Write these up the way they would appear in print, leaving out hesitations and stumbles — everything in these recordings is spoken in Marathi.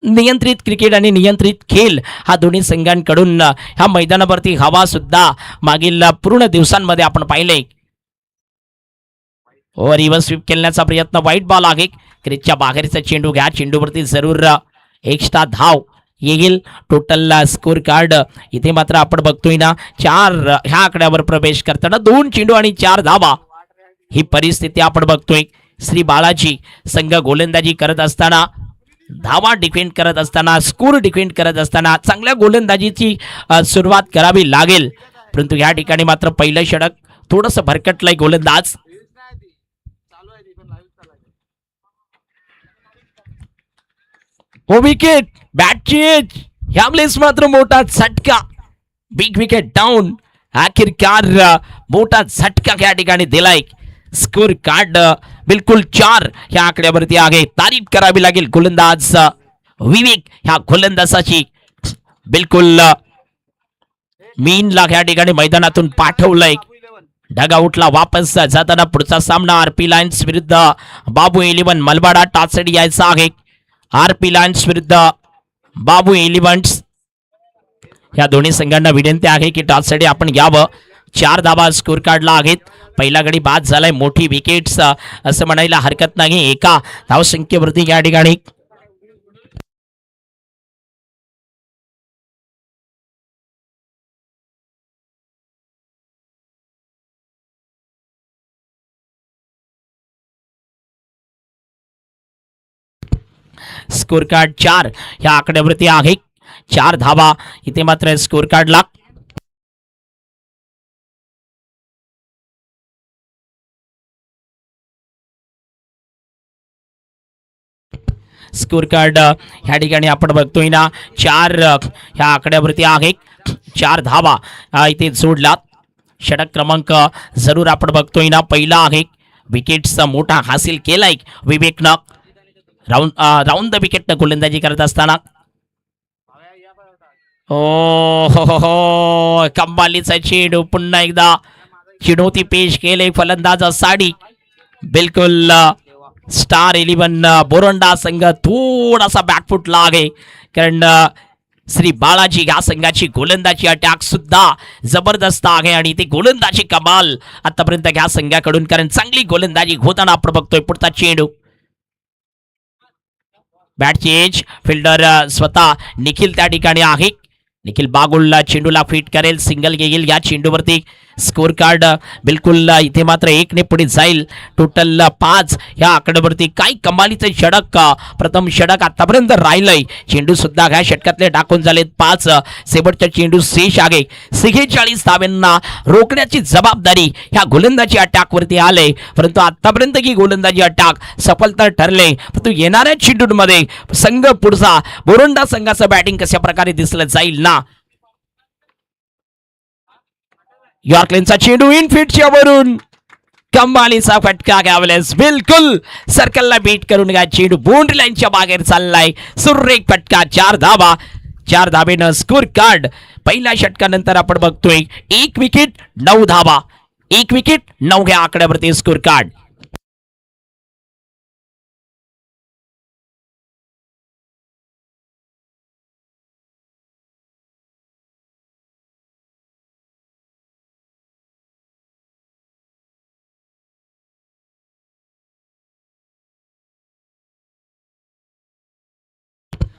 नियंत्रित क्रिकेट आणि नियंत्रित खेळ हा दोन्ही संघांकडून ह्या मैदानावरती हवा सुद्धा मागील पूर्ण दिवसांमध्ये आपण पाहिले. ओ रिव्हर्स स्वीप खेळण्याचा प्रयत्न, वाईट बॉल आहे. क्रिजच्या बाहेरचा चेंडू घ्या, चेंडूवरती जरूर एक्स्ट्रा धाव येईल. टोटल स्कोर कार्ड इथे मात्र आपण बघतोय ना 4 ह्या आकड्यावर प्रवेश करताना 2 चेंडू आणि 4 धावा ही परिस्थिती आपण बघतोय. श्री बाळाजी संघ गोलंदाजी करत असताना, धावा डिफेंड करत असताना, स्कोर डिफेंड करत असताना चांगल्या गोलंदाजीची सुरुवात करावी लागेल. परंतु या ठिकाणी मात्र पहिलं षटक थोडंसं भरकटलंय गोलंदाज. हो विकेट, बॅट चेंज, यावेळेस मात्र मोठा झटका, बिग विकेट डाऊन. आखिरकार मोठा झटका या ठिकाणी दिलाय. स्कोर कार्ड बिलकुल 4 ह्या आकड्यावरती आहे. तारीफ करावी लागेल गोलंदाज विवेक ह्या गोलंदाजाची. बिलकुल मीनला या ठिकाणी मैदानातून पाठवलंय. डगआउटला वापस जाताना पुढचा सामना आरपी लायन्स विरुद्ध बाबू 11 मलबाडा. टॉससाठी यायचा आहे आरपी लायन्स विरुद्ध बाबू 11. या दोन्ही संघांना विनंती आहे की टॉससाठी आपण यावं. 4 धावा स्कोर कार्डला आहेत. पहिला गडी बाद झालाय. मोठी विकेट्स असं म्हणायला हरकत नाही. एका धावसंख्येवरती या ठिकाणी स्कोर कार्ड 4 ह्या आकड्यावरती आहे. 4 धावा इथे मात्र स्कोर कार्डला. स्कोर कार्ड ह्या ठिकाणी आपण बघतोय ना 4 ह्या आकड्यावरती आहे. 4 धावा इथे जोडला. षटक क्रमांक जरूर आपण बघतोय ना पहिला आहे. विकेट्सचा मोठा हासिल केलाय विवेकनं. राऊंड द विकेटनं गोलंदाजी करत असताना हो कमालीचा चेंडू पुन्हा एकदा चिडोती पेश केले फलंदाज साडी. बिलकुल स्टार 11 बोरंडा संघ थोडासा बॅकफुटला आहे. कारण श्री बाळाजी या संघाची गोलंदाजी अटॅक सुद्धा जबरदस्त आहे आणि ती गोलंदाजी कमाल आतापर्यंत या संघाकडून, कारण चांगली गोलंदाजी होताना आपण बघतोय. पुढचा चेंडू, बॅट चेंज, फिल्डर स्वतः निखिल त्या ठिकाणी आहे. निखिल बागुलला चेंडूला फिट करेल, सिंगल येईल या चेंडूवरती. स्कोर कार्ड बिलकुल इथे मात्र 1 ने पुढे जाईल. टोटल 5 ह्या आकड्यावरती. काय कमालीचं षटक, प्रथम षटक आतापर्यंत राहिलंय. चेंडू सुद्धा ह्या षटकातले टाकून झालेत 5. शेवटचा चेंडू शेष आहे. 46 धाव्यांना रोखण्याची जबाबदारी ह्या गोलंदाजी अटॅकवरती आले. परंतु आतापर्यंत ही गोलंदाजी अटॅक सफलता ठरले. परंतु येणाऱ्या चेंडूंमध्ये संघ पुढचा बोरंडा संघाचं बॅटिंग कशा प्रकारे दिसलं जाईल ना. यॉर्कलेनचा चेंडू इनफिटच्या वरून कमालीचा फटका घ्यावलेस. बिलकुल सर्कलला बीट करून घ्या. चेंडू बाउंड्री लाईनच्या बाहेर चाललाय. सुरेख फटका. 4 धावा. 4 धावेनं स्कोर कार्ड पहिल्या षटकानंतर आपण बघतोय 1 विकेट 9 धावा. 1 विकेट 9 ह्या आकड्यावरती स्कोर कार्ड.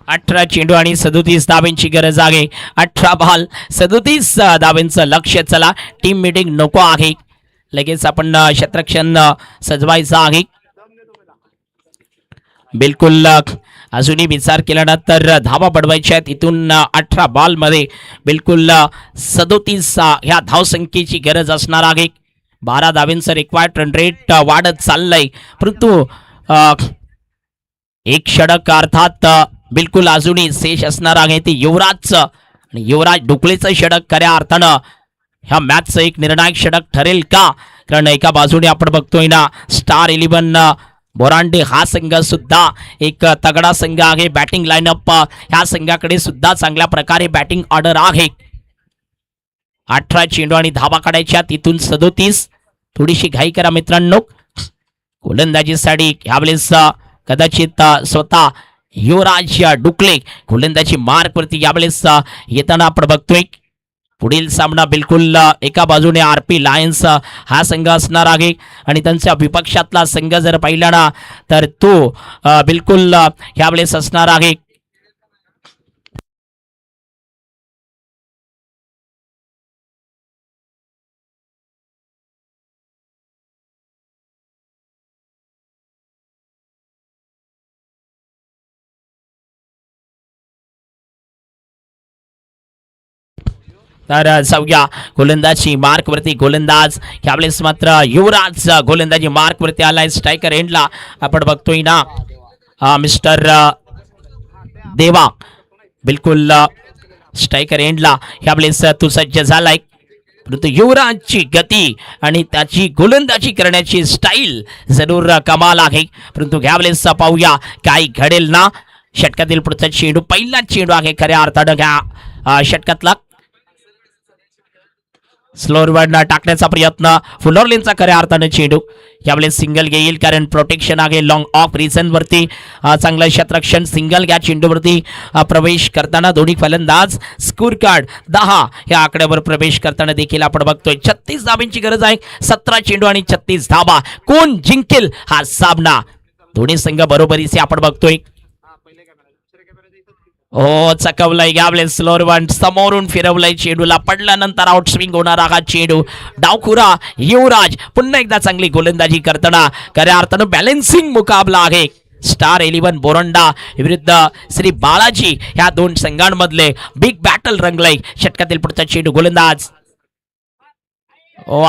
अठरा चेंडू आणि 37 धाब्यांची गरज आहे. 18 बॉल 37 धाब्यांचं लक्ष्य. चला टीम मीटिंग नको आहे. लगेच आपण क्षेत्ररक्षण सजवायचं आहे. बिलकुल अजूनही विचार केल्यानंतर धावा बडवायच्या आहेत. इथून 18 बॉल मध्ये बिलकुल 37 ह्या धावसंख्येची गरज असणार आहे. 12 धाब्यांचं रिक्वायर्ड रन रेट वाढत चाललंय. परंतु एक षटक अर्थात बिलकुल अजूनही शेष असणार आहे. ते युवराजचं आणि युवराज ढुकळेचं षटक खऱ्या अर्थानं ह्या मॅचचं एक निर्णायक षटक ठरेल का. कारण एका बाजूने आपण बघतोय ना स्टार 11 बोरांडे हा संघ सुद्धा एक तगडा संघ आहे. बॅटिंग लाईनअप ह्या संघाकडे सुद्धा चांगल्या प्रकारे बॅटिंग ऑर्डर आहे. 18 चेंडू आणि धावा काढायच्या. तिथून 37. थोडीशी घाई करा मित्रांनो. गोलंदाजीसाठी यावेळेस कदाचित स्वतः युवराज डुकले गोलंदाजी मार्क वरती यावेळेस येताना आपण बघतोय. पुढील सामना बिलकुल एका बाजूने आरपी लायन्स हा संघ असणार आहे आणि त्यांच्या विपक्षातला संघ जर पाहिला ना तर तो बिलकुल यावेळेस असणार आहे तर जाऊया गोलंदाजी मार्क वरती गोलंदाज यावेळेस मात्र युवराज गोलंदाजी मार्क वरती आलाय. स्ट्रायकर एंडला आपण बघतोय ना मिस्टर देवा बिलकुल स्ट्रायकर एंडला यावेळेस तो सज्ज झालाय. परंतु युवराजची गती आणि त्याची गोलंदाजी करण्याची स्टाईल जरूर कमाल आहे. परंतु यावेळेस पाहूया काय घडेल ना. षटकातील पुढचा चेंडू पहिला चेंडू आहे खऱ्या अर्थानं ह्या षटकातला. स्लोअरवरनं टाकण्याचा प्रयत्न फुलरलिनचा खऱ्या अर्थानं चेंडू यावेळेस सिंगल घेईल कारण प्रोटेक्शन आहे लॉंग ऑफ रिझन वरती. चांगलं शतरक्षण सिंगल या चेंडूवरती प्रवेश करताना दोन्ही फलंदाज स्कोर कार्ड 10 या आकड्यावर प्रवेश करताना देखील आपण बघतोय. 36 धाब्यांची गरज आहे. 17 चेंडू आणि 36 धाबा. कोण जिंकेल हा सामना. दोन्ही संघ बरोबरीचे आपण बघतोय. हो चकवलंय यावेळेस स्लोअर वन समोरून फिरवलंय चेंडूला पडल्यानंतर आउट स्विंग होणारा हा चेंडू. डावखुरा युवराज पुन्हा एकदा चांगली गोलंदाजी करताना खऱ्या अर्थानं बॅलेन्सिंग मुकाबला आहे. स्टार 11 बोरंडा विरुद्ध श्री बालाजी ह्या दोन संघांमधले बिग बॅटल रंगलंय. षटकातील पुढचा चेंडू गोलंदाज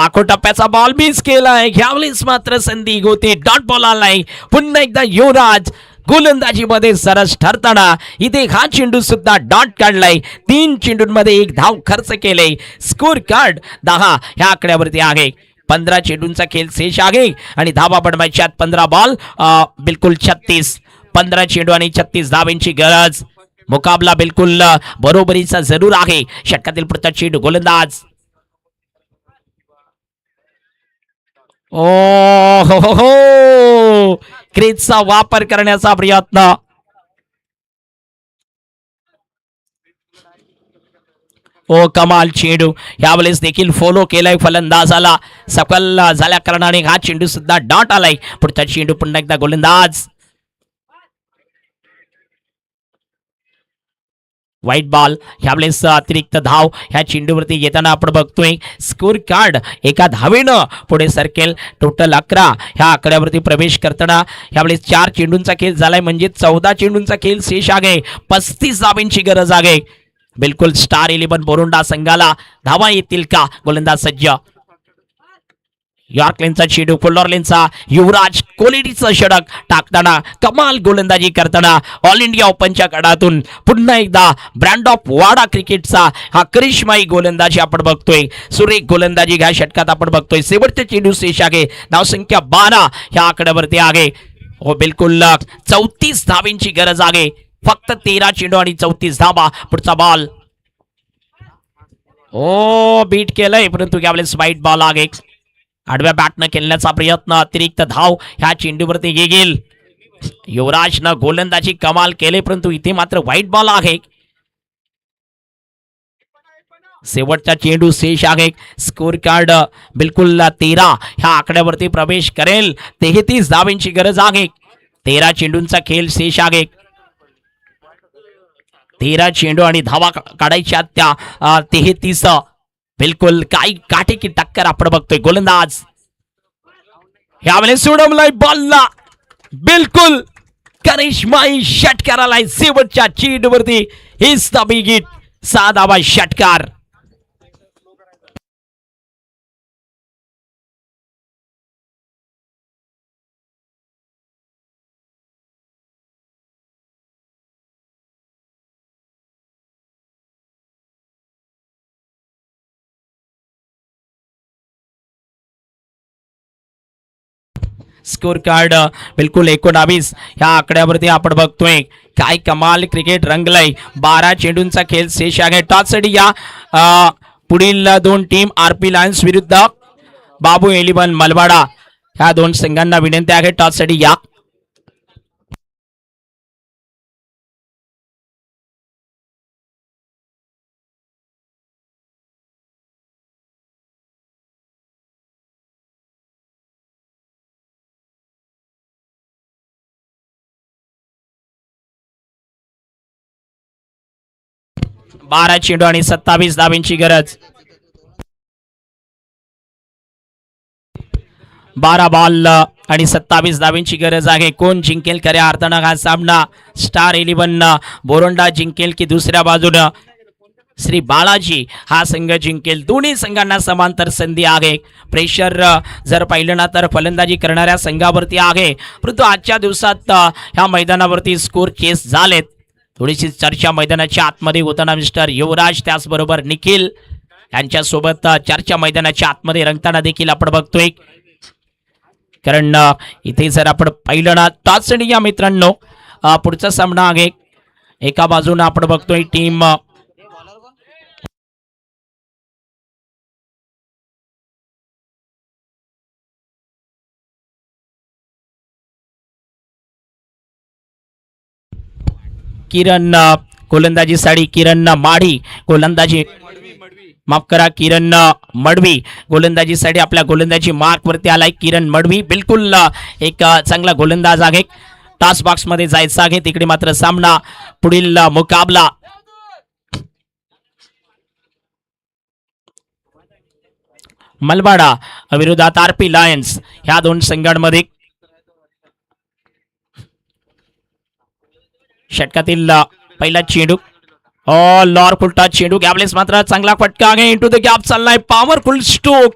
आखो टप्प्याचा बॉल मिस केलाय. यावेळेस मात्र संधी होती. डॉट बॉल आलाय. पुन्हा एकदा युवराज गोलंदाजीमध्ये सरस ठरताना इथे हा चेंडू सुद्धा डॉट काढलाय. 3 चेंडूंमध्ये 1 धाव खर्च केले. स्कोर कार्ड 10 ह्या आकड्यावरती आहे. 15 चेंडूंचा खेळ शेष आहे आणि धावा बनवायच्यात 15 बॉल बिलकुल 36. 15 चेंडू आणि 36 धावांची गरज. मुकाबला बिलकुल बरोबरीचा जरूर आहे. षटकातील पुढचा चेंडू गोलंदाज ओ हो क्रीजचा वापर करण्याचा प्रयत्न. ओ कमाल चेंडू यावेळेस देखील फॉलो केलाय फलंदाजाला. सफल झाल्या कारणाने हा चेंडू सुद्धा डॉट आलाय. पुढचा चेंडू पुन्हा एकदा गोलंदाज व्हाईट बॉल. यावेळेस अतिरिक्त धाव ह्या चेंडूवरती येताना आपण बघतोय. स्कोर कार्ड एका धावेनं पुढे सरकेल. टोटल 11 ह्या आकड्यावरती प्रवेश करताना यावेळेस 4 चेंडूंचा खेळ झालाय म्हणजे 14 चेंडूंचा खेळ शेष आहे. 35 धावांची गरज आहे. बिलकुल स्टार 11 बोरुंडा संघाला धावा येतील का. गोलंदाज सज्ज. यॉर्क लेनचा चेंडू फुल्लर लेनचा युवराज क्वालिटीचं षटक टाकताना कमाल गोलंदाजी करताना ऑल इंडिया ओपनच्या गडातून पुन्हा एकदा ब्रँड ऑफ वाडा क्रिकेटचा हा करिश्माई गोलंदाजी आपण बघतोय. सुरेख गोलंदाजी ह्या षटकात आपण बघतोय. शेवटचे चेंडू शेष आहे. धावसंख्या 12 ह्या आकड्यावरती आहे. हो बिलकुल 34 धावांची गरज आहे. फक्त 13 चेंडू आणि 34 धावा. पुढचा बॉल ओ बीट केलंय परंतु यावेळेस वाईट बॉल आहे. आडव्या बॅटनं खेळण्याचा प्रयत्न. अतिरिक्त धाव ह्या चेंडूवरती येईल. युवराजनं गोलंदाजी कमाल केले परंतु इथे मात्र व्हाईट बॉल आहे. शेवटचा चेंडू शेष आहे. स्कोर कार्ड बिलकुल 13 ह्या आकड्यावरती प्रवेश करेल. 33 धावांची गरज आहे. 13 चेंडूंचा खेळ शेष आहे. 13 चेंडू आणि धावा काढायच्या त्या 33. बिलकुल काही काटे की टक्कर आपण बघतोय. गोलंदाज यावेळेस सोडवलाय बॉलला. बिलकुल करिश्माई षटकार आलाय शेवटच्या चेंडूवरती. हिच द बिग हिट. 6 धावा षटकार. स्कोर कार्ड बिलकुल 19 ह्या आकड्यावरती आपण बघतोय. काय कमाल क्रिकेट रंगलय. 12 चेंडूंचा खेळ शेष आहे. टॉससाठी या पुढील 2 टीम आरपी लायन्स विरुद्ध बाबू 11 मलवाडा ह्या 2 संघांना विनंती आहे टॉससाठी या. 12 चेंडू आणि 27 धावांची गरज. 12 बॉल आणि 27 धावांची गरज आहे. कोण जिंकेल खऱ्या अर्थानं हा सामना? स्टार 11 बोरोंडा जिंकेल की दुसऱ्या बाजूनं श्री बालाजी हा संघ जिंकेल? दोन्ही संघांना समांतर संधी आहे. प्रेशर जर पाहिलं ना तर फलंदाजी करणाऱ्या संघावरती आहे, परंतु आजच्या दिवसात ह्या मैदानावरती स्कोर चेस झालेत. थोडीशी चर्चा मैदानाच्या आतमध्ये होताना मिस्टर युवराज त्याचबरोबर निखिल यांच्यासोबत चर्चा मैदानाच्या आतमध्ये रंगताना देखील आपण बघतोय. कारण इथे जर आपण पाहिलं ना टाचणी या मित्रांनो पुढचा सामना आहे. एका बाजूने आपण बघतोय टीम किरण गोलंदाजी साडी किरण माढी गोलंदाजी माफ करा किरण मडवी गोलंदाजीसाठी आपल्या गोलंदाजी मार्क वरती आलाय. किरण मडवी बिलकुल एक चांगला गोलंदाज आहे. टास बॉक्स मध्ये जायचं आहे. तिकडे मात्र सामना पुढील मुकाबला मलबाडा विरोधात आरपी लायन्स ह्या दोन संघांमध्ये. षटकातील पहिला चेंडू लॉर फुलटा चेंडू गॅबलेस मात्र चांगला फटका आहे. इंटू द गॅप चाललाय पॉवरफुल स्ट्रोक.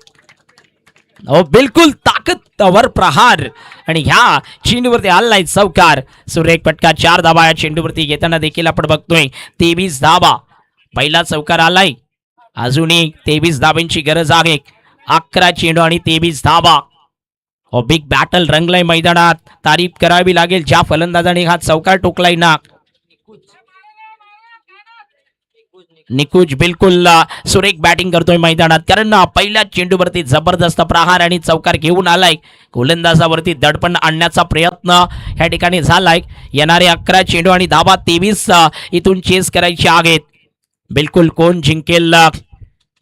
बिलकुल ताकदवर प्रहार आणि ह्या चेंडूवरती आलाय चौकार. सुरेख फटका 4 धावा या चेंडूवरती घेताना देखील आपण बघतोय. 23 धावा पहिला चौकार आलाय. अजूनही 23 धावांची गरज आहे. 11 चेंडू आणि 23 धावा. बिग बॅटल रंगलाय मैदानात. तारीफ करावी लागेल ज्या फलंदाजाने हा चौकार टोकलाय ना. निकुंज बिलकुल सुरेख बॅटिंग करतोय मैदानात. कारण पहिल्या चेंडूवरती जबरदस्त प्रहार आणि चौकार घेऊन आलाय. गोलंदाजावरती दडपण आणण्याचा प्रयत्न ह्या ठिकाणी झालाय. येणारे 11 चेंडू आणि धावा 23 इथून चेस करायचे आहेत. बिलकुल कोण जिंकेल?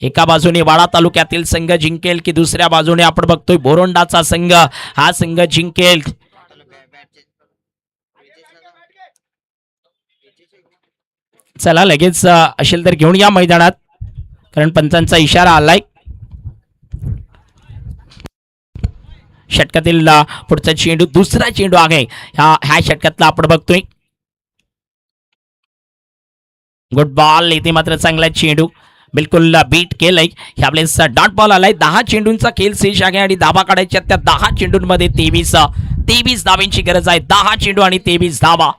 एका बाजूने वाडा तालुक्यातील संघ जिंकेल की दुसऱ्या बाजूने आपण बघतोय बोरोंडाचा संघ हा संघ जिंकेल? चला लगेच असेल तर घेऊन या मैदानात, कारण पंचांचा इशारा आलाय. षटकातील पुढचा चेंडू दुसरा चेंडू आहे ह्या षटकातला आपण बघतोय. Good ball. इथे मात्र चांगला चेंडू बिलकुल बीट केलंय. ह्यावेळेस डॉट बॉल आलाय. 10 चेंडूंचा खेळ शेष आहे आणि धावा काढायच्या त्या 10 चेंडूंमध्ये 23 धावांची गरज आहे. 10 चेंडू आणि 23 धावा.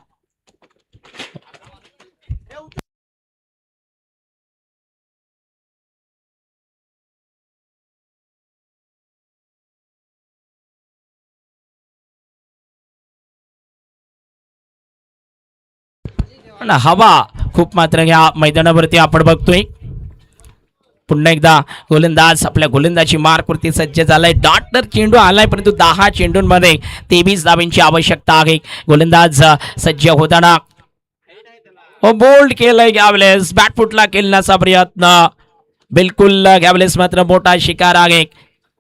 हवा खूप मात्र या मैदानावरती आपण बघतोय. पुन्हा एकदा गोलंदाज आपल्या गोलंदाजी मार्कवरती सज्ज झालाय. डॉटर चेंडू आलाय, परंतु 10 चेंडूंमध्ये 23 धावांची आवश्यकता आहे. गोलंदाज सज्ज होताना बोल्ड केलंय गॅवलेस. बॅटफुटला केल्याचा प्रयत्न. बिलकुल गॅवलेस मात्र मोठा शिकार आहे.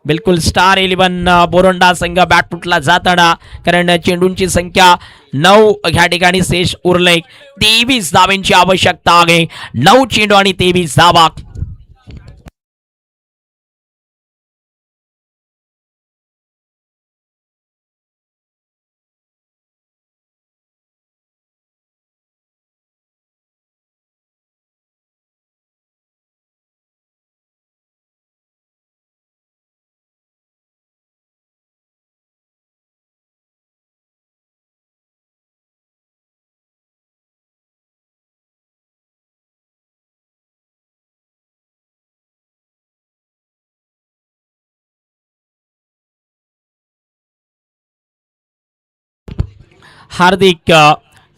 बिलकुल स्टार 11 बोरोंडा संघ बॅटफुटला जाताना, कारण चेंडूंची संख्या 9 ह्या ठिकाणी शेष उरले. 23 धावांची आवश्यकता आहे. 9 चेंडू आणि 23 धावा. हार्दिक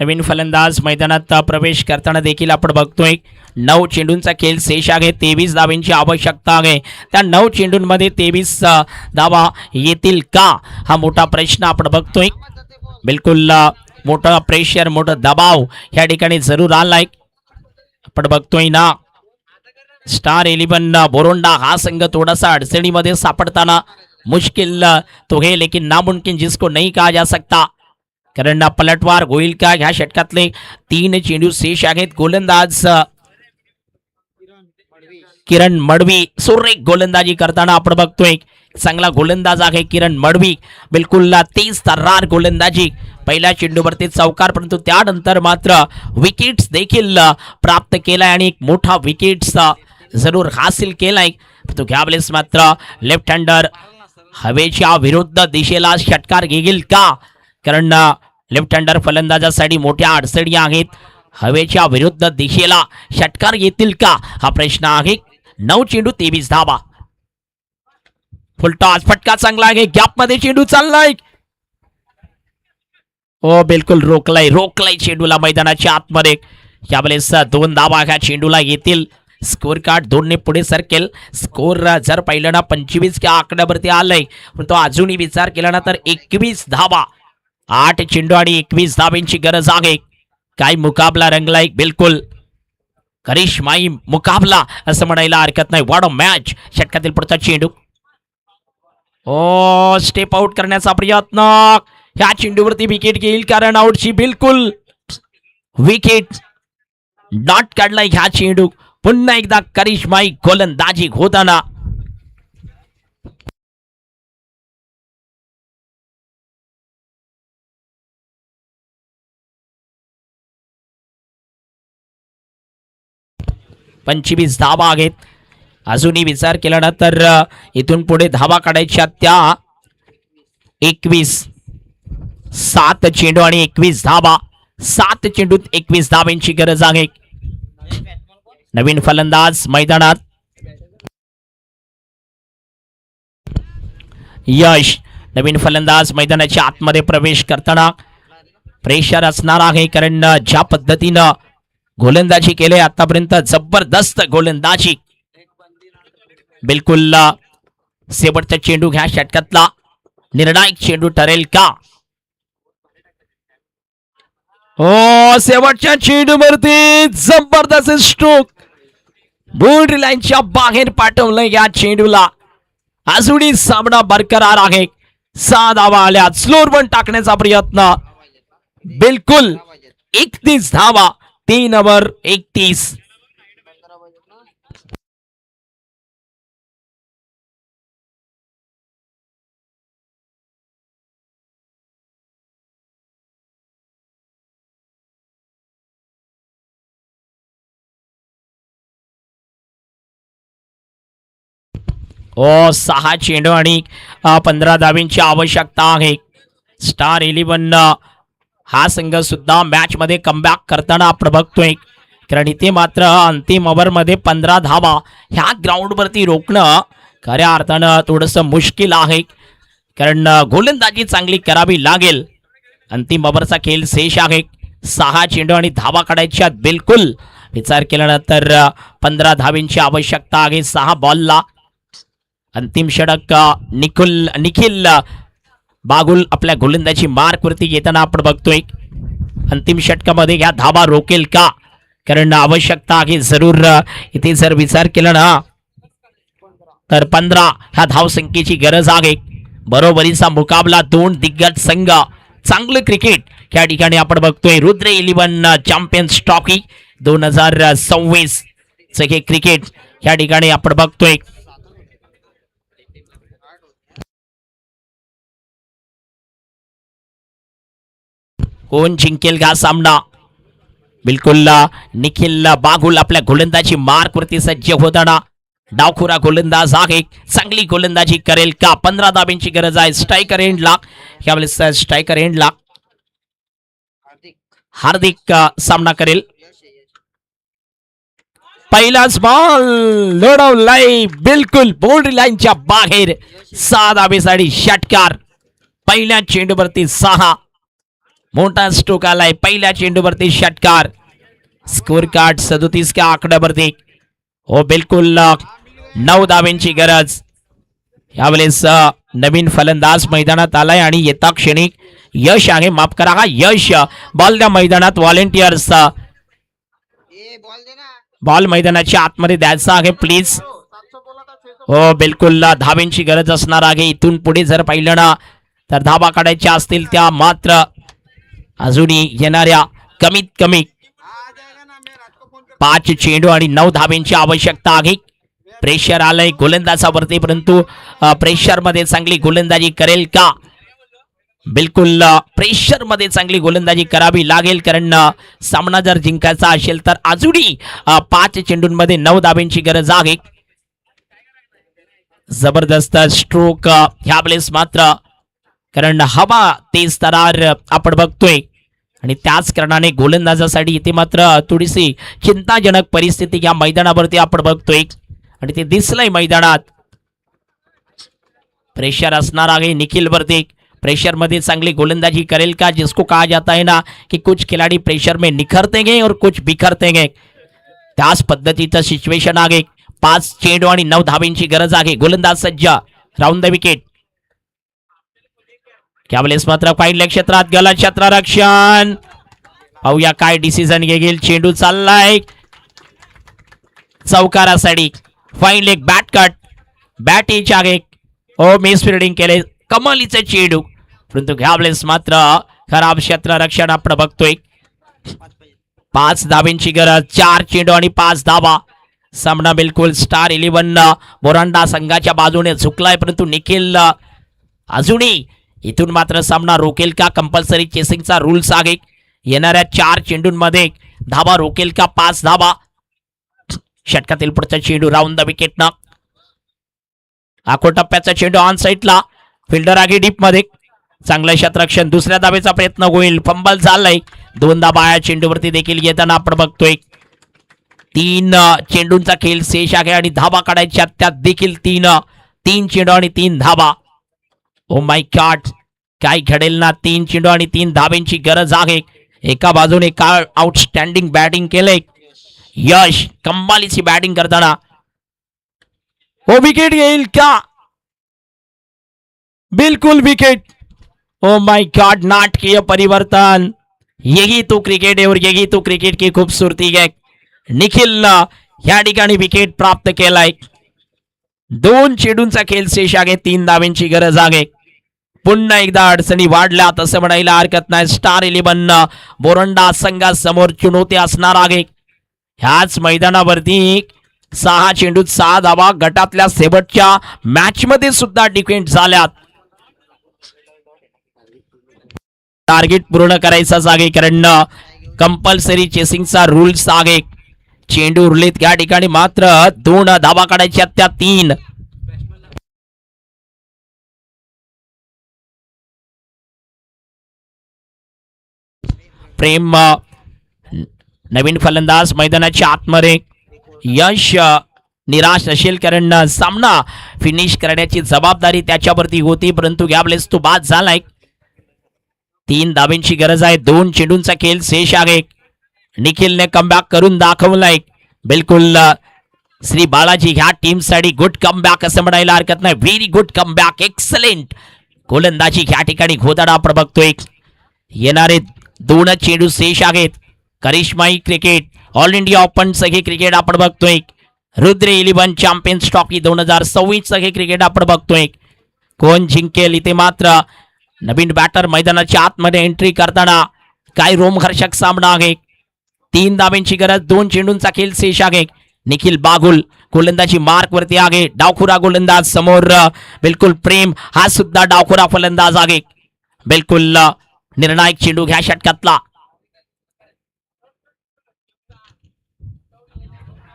नवीन फलंदाज मैदानात प्रवेश करताना देखील आपण बघतोय. 9 चेंडूंचा खेळ शेष आहे. 23 धावांची आवश्यकता आहे. त्या 9 चेंडूंमध्ये 23 धावा येतील का, हा मोठा प्रश्न आपण बघतोय. बिलकुल मोठा प्रेशर, मोठा दबाव ह्या ठिकाणी जरूर आलाय. आपण बघतोय ना स्टार 11 बोरोंडा हा संघ थोडासा अडचणीमध्ये सापडताना मुश्किल तो है, लेकिन नामुमकिन जिसको नहीं कहा जा सकता. कारण पलटवार होईल का? ह्या षटकातले 3 चेंडू शेष आहेत. गोलंदाज किरण मडवी सुरेख गोलंदाजी करताना आपण बघतोय. चांगला गोलंदाज आहे किरण मडवी. बिलकुल तेज तर्रार गोलंदाजी. पहिल्या चेंडूवरती चौकार, परंतु त्यानंतर मात्र विकेट्स देखील प्राप्त केलाय आणि एक मोठा विकेट्स जरूर हासिल केलाय. परंतु यावेळेस मात्र लेफ्ट हँडर हवेच्या विरुद्ध दिशेला षटकार घेईल का? कारण लेफ्ट हँडर फलंदाजासाठी मोठ्या अडचणी आहेत. हवेच्या विरुद्ध दिशेला षटकार येतील का हा प्रश्न आहे. 9 चेंडू 23 धावा. फुलटॉस फटका चांगला आहे. गॅप मध्ये चेंडू चाललाय. हो बिलकुल रोकलाय चेंडूला मैदानाच्या आतमध्ये. यावेळेस 2 धावा ह्या चेंडूला येतील. स्कोर कार्ड 2 ने पुढे सरकेल. स्कोर जर पाहिलं ना 25 च्या आकड्यावरती आलंय, पण तो अजूनही विचार केला ना तर 21 धावा. 8 चेंडू आणि 21 धावांची गरज आहे. काय मुकाबला रंगलाय. बिलकुल करिश्माई मुकाबला असं म्हणायला हरकत नाही. What a match. षटकातील पुढचा चेंडू. ओ स्टेप आउट करण्याचा प्रयत्न. ह्या चेंडूवरती विकेट घेईल कारण आउटची बिलकुल विकेट डॉट काढलाय ह्या चेंडू. पुन्हा एकदा करिश्माई गोलंदाजी होताना. पंचवीस धावा आहेत. अजूनही विचार केला ना तर इथून पुढे धावा काढायच्या त्या 21. 7 चेंडू आणि 21 धावा. 7 चेंडूत 21 धावांची गरज आहे. नवीन फलंदाज मैदानात यश. नवीन फलंदाज मैदानाच्या आतमध्ये प्रवेश करताना प्रेशर असणार आहे कारण ज्या पद्धतीनं गोलंदाजी केले आतापर्यंत जबरदस्त गोलंदाजी. बिलकुल शेवटचा चेंडू ह्या षटकातला निर्णायक चेंडू ठरेल का? हो शेवटच्या चेंडूवरती जबरदस्त स्ट्रोक. बाउंड्री लाईनच्या बाहेर पाठवलं या चेंडूला. अजूनही सामना बरकरार आहे. 6 धावा आल्या. स्लोअर वन टाकण्याचा प्रयत्न. बिलकुल 31 धावा. 3 ओव्हर 31. ओ 6 चेंडू आणि 15 धावांची आवश्यकता आहे. स्टार 11 हा संघ सुद्धा मॅच मध्ये कमबॅक करताना आपण बघतोय. कारण इथे मात्र अंतिम ओव्हरमध्ये 15 धावा ह्या ग्राउंडवरती रोखणं खऱ्या अर्थानं थोडंसं मुश्किल आहे. कारण गोलंदाजी चांगली करावी लागेल. अंतिम ओव्हरचा खेळ शेष आहे. 6 चेंडू आणि धावा काढायच्या. बिलकुल विचार केल्यानंतर 15 धावांची आवश्यकता आहे 6 बॉलला. अंतिम षटक निखिल बागुल आपल्या गोलंदाजी मार्कवरती येताना आपण बघतोय. अंतिम षटकामध्ये या धावा रोकेल का? कारण आवश्यकता आहे जरूर. इथे जर विचार केला ना तर 15 ह्या धावसंख्येची गरज आहे. बरोबरीचा मुकाबला. 2 दिग्गज संघ. चांगलं क्रिकेट या ठिकाणी आपण बघतोय. रुद्र 11 चॅम्पियन्स ट्रॉफी 2026 चे हे क्रिकेट या ठिकाणी आपण बघतोय. कोण जिंकेल हा सामना? बिलकुल निखिल बागुल आपल्या गोलंदाजी मार्कवरती सज्ज होताना. डावखुरा गोलंदाज आहे. चांगली गोलंदाजी करेल का? 15 धावांची गरज आहे. स्ट्रायकर एंडला. यावेळेस स्ट्रायकर एंडला हार्दिक सामना करेल. पहिलाच बॉल लढवलाय. बिलकुल बाउंड्री लाईनच्या बाहेर. 6 धावेसाठी षटकार. पहिल्या चेंडूवरती 6. मोठा स्ट्रोक आलाय. पहिल्या चेंडूवरती षटकार. स्कोर कार्ड 37 च्या आकड्यावरती. हो बिलकुल 9 धावांची गरज. यावेळेस नवीन फलंदाज मैदानात आलाय आणि येता क्षणी यश आहे. माफ करा हा यश. बॉल द्या मैदानात. व्हॉलेंटियर्स बॉल मैदानाच्या आतमध्ये द्यायचा आहे प्लीज. हो बिलकुल धावांची गरज असणार आहे. इथून पुढे जर पाहिलं ना तर धावा काढायच्या असतील त्या मात्र अजूनही येणाऱ्या कमीत कमी 5 चेंडू आणि 9 धावांची आवश्यकता आहे. प्रेशर आलंय गोलंदाजावरती, परंतु प्रेशर मध्ये चांगली गोलंदाजी करेल का? बिलकुल प्रेशर मध्ये चांगली गोलंदाजी करावी लागेल, कारण सामना जर जिंकायचा असेल तर अजूनही 5 चेंडूंमध्ये 9 धाब्यांची गरज आहे. जबरदस्त स्ट्रोक ह्या वेळेस मात्र, कारण हवा तेज तरार आपण बघतोय आणि त्याच कारणाने गोलंदाजासाठी इथे मात्र थोडीशी चिंताजनक परिस्थिती या मैदानावरती आपण बघतोय आणि ते दिसलंय मैदानात. प्रेशर असणार आहे निखिल वरती, प्रेशर मध्ये चांगली गोलंदाजी करेल का? जिसको कहा जाता है ना कि कुछ खिलाड़ी प्रेशर में निखरतेंगे और कुछ बिखरतेंगे, त्याच पद्धतीचं सिच्युएशन आहे. 5 चेंडू आणि 9 धाब्यांची गरज आहे. गोलंदाज सज्ज, राऊंड द विकेट. त्यावेळेस मात्र फाईन क्षेत्रात गलत क्षेत्ररक्षण. पाहूया काय डिसिजन घेईल. चेंडू चाललाय चौकारासाठी. Fine leg bat cut, bat edge आहे. ओ मिस फिल्डिंग केले, कमालीचे चेंडू, परंतु ह्यावेळेस मात्र खराब क्षेत्ररक्षण आपण बघतोय. 5 धाब्यांची गरज, 4 चेंडू आणि 5 धाबा. सामना बिलकुल स्टार 11 मोरांडा संघाच्या बाजूने झुकलाय, परंतु निखिल अजूनही इथून मात्र सामना रोकेल का? कंपल्सरी चेसिंगचा रूल्स आहे. येणाऱ्या 4 चेंडूंमध्ये धाबा रोकेल का? 5 धाबा. षटकातील पुढचा चेंडू राऊंड द विकेटनं. आखो टप्प्याचा चेंडू ऑन साईडला, फिल्डर आगे डीप मध्ये, चांगलं क्षेत्ररक्षण. दुसऱ्या धाबेचा प्रयत्न होईल, फंबल झालाय. 2 धाबा या चेंडूवरती देखील येताना आपण बघतोय. 3 चेंडूंचा खेळ शेष आहे आणि धाबा काढायच्या त्यात देखील 3 चेंडू आणि 3 धाबा. ओ माय गॉड, काय घडेल ना? 3 चेंडू आणि 3 धाब्यांची गरज आहे. एका बाजूने काय आउटस्टँडिंग बॅटिंग केलंय यश, कमालीची बॅटिंग करताना. ओ विकेट येईल का? बिल्कुल विकेट. ओ माय गॉड, नाटकीय परिवर्तन. यही तो क्रिकेट है और यही तो क्रिकेट की खूबसूरती है. निखिल या ठिकाणी विकेट प्राप्त केलाय. 2 चेंडूंचा खेळ शेष आहे, 3 धाब्यांची गरज आहे. पुन्हा एकदा अडचणी वाढल्या तसं म्हणायला हरकत नाही. स्टार 11 मोरंडा संघासमोर चुनौती असणार आहे. ह्याच मैदानावरती 6 चेंडूत 6 धावा गटातल्या शेवटच्या मॅच मध्ये सुद्धा डिफेंड झाल्यात. टार्गेट पूर्ण करायचाच आहे, कारण कंपल्सरी चेसिंगचा रूल्स आहे. चेंडू उरलेत या ठिकाणी मात्र 2 धावा काढायच्या त्या 3. प्रेम नवीन फलंदाज मैदानाच्या आतमध्ये. यश निराश असेल, कारण सामना फिनिश करण्याची जबाबदारी त्याच्यावरती होती, परंतु यावेळेस तो बाद झालाय. 3 धाब्यांची गरज आहे. 2 चेंडूंचा खेळ शेष आहे. निखिलने कमबॅक करून दाखवलाय. बिलकुल श्री बालाजी ह्या टीम साठी गुड कमबॅक असं म्हणायला हरकत नाही. व्हेरी गुड कमबॅक, एक्सलेंट गोलंदाजी ह्या ठिकाणी घोटाळा आपण बघतोय. येणारे 2 चेंडू शेष आहेत. करिश्माई क्रिकेट, ऑल इंडिया ओपन हे क्रिकेट आपण बघतोय. रुद्र 11 चॅम्पियन्स ट्रॉफी 2026 हे क्रिकेट आपण बघतोय. कोण जिंकेल? इथे मात्र नवीन बॅटर मैदानाच्या आतमध्ये एंट्री करताना काय रोमहर्षक सामना आहे. 3 धाब्यांची गरज, 2 चेंडूंचा खेळ शेष आहे. निखिल बागुल गोलंदाजी मार्क वरती आहे. डावखुरा गोलंदाज समोर बिलकुल प्रेम हा सुद्धा डावखुरा फलंदाज आहे. बिलकुल निर्णायक चेंडू घ्या षटकातला.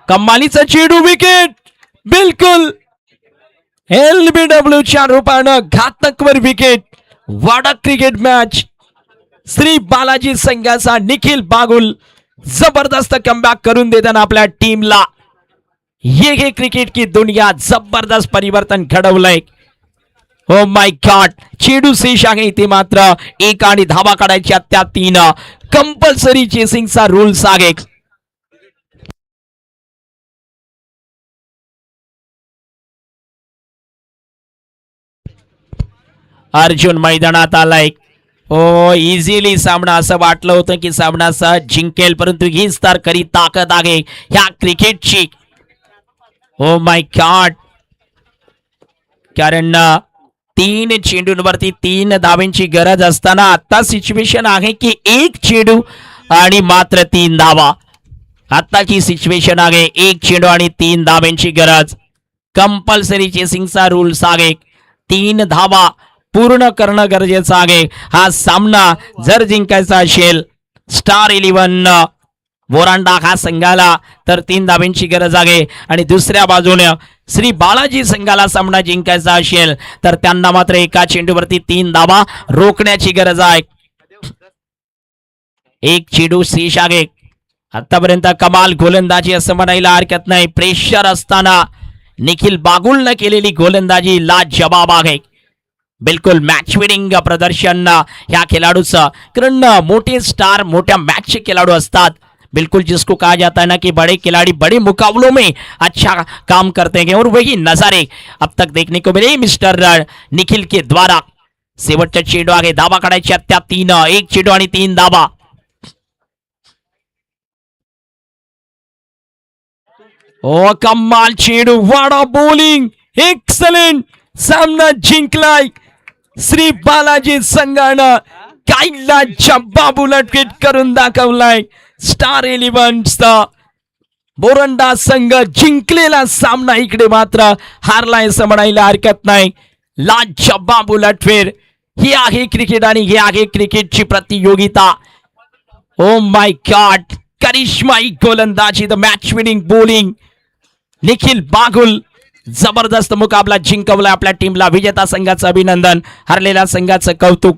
कमालीचा चेंडू, विकेट. बिलकुल LBW च्या रूपानं घातकवर विकेट. वाडा क्रिकेट मॅच. श्री बालाजी संघाचा निखिल बागुल जबरदस्त कमबॅक करून देताना आपल्या टीमला ये क्रिकेट की दुनिया जबरदस्त परिवर्तन घडवलंय. ओ माय गॉड, चेंडू शेष आहे इथे मात्र 1 आणि धावा काढायच्या त्या 3. कंपल्सरी चेसिंगचा रूल्स आहे. अर्जुन मैदानात आलाय. ओ इझिली सामना असं वाटलं होतं की सामना सहज जिंकेल, परंतु हीच तर खरी ताकद आहे ह्या क्रिकेटची. ओ माय गॉड, कारण 3 चेंडूंवरती 3 धावांची गरज असताना आता सिच्युएशन आहे की 1 चेंडू आणि मात्र 3 धावा. आताची सिच्युएशन आहे 1 चेंडू आणि 3 धावांची गरज. कंपल्सरी चेसिंगचा रूल्स आहे. 3 धावा पूर्ण करणं गरजेचं आहे. हा सामना जर जिंकायचा असेल स्टार 11 बोरांडा हा संघाला तर 3 धाब्यांची गरज आहे आणि दुसऱ्या बाजूने श्री बालाजी संघाला सामना जिंकायचा असेल तर त्यांना मात्र एका चेंडूवरती 3 धावा रोखण्याची गरज आहे. एक चेंडू शेष आहे. आतापर्यंत कमाल गोलंदाजी असं म्हणायला हरकत नाही. प्रेशर असताना निखिल बागुलनं केलेली गोलंदाजी लाजवाब आहे. बिलकुल मॅच विनिंग प्रदर्शन ह्या खेळाडूचं, कारण मोठे स्टार मोठ्या मैच के खिलाड़ू असतात. बिल्कुल जिसको कहा जाता है ना कि बड़े खिलाड़ी बड़े मुकाबलों में अच्छा काम करते हैं और वही नजारे अब तक देखने को मिले मिस्टर निखिल के द्वारा. शेवटचा चेंडू आहे. धावा काढायच्या त्या 3, एक चेंडू आणि 3 धावा. ओ कमाल चेंडू, वाडा बॉलिंग, एक्सलेंट. सामना जिंकलाय श्री बालाजी संघानं. कायला जब्बाब उलटफेट करून दाखवलाय. स्टार 11चा बोरंडा संघ जिंकलेला सामना इकडे मात्र हारलाय असं म्हणायला हरकत नाही. लाजवाब उलटफेर ही आहे क्रिकेट आणि ही आहे क्रिकेटची प्रतियोगिता. ओ माय गॉड, करिश्माई गोलंदाजी, the match winning bowling. Nikhil Bagul जबरदस्त मुकाबला जिंकवला आपल्या टीमला. विजेता संघाचं अभिनंदन, हरलेल्या संघाचं कौतुक.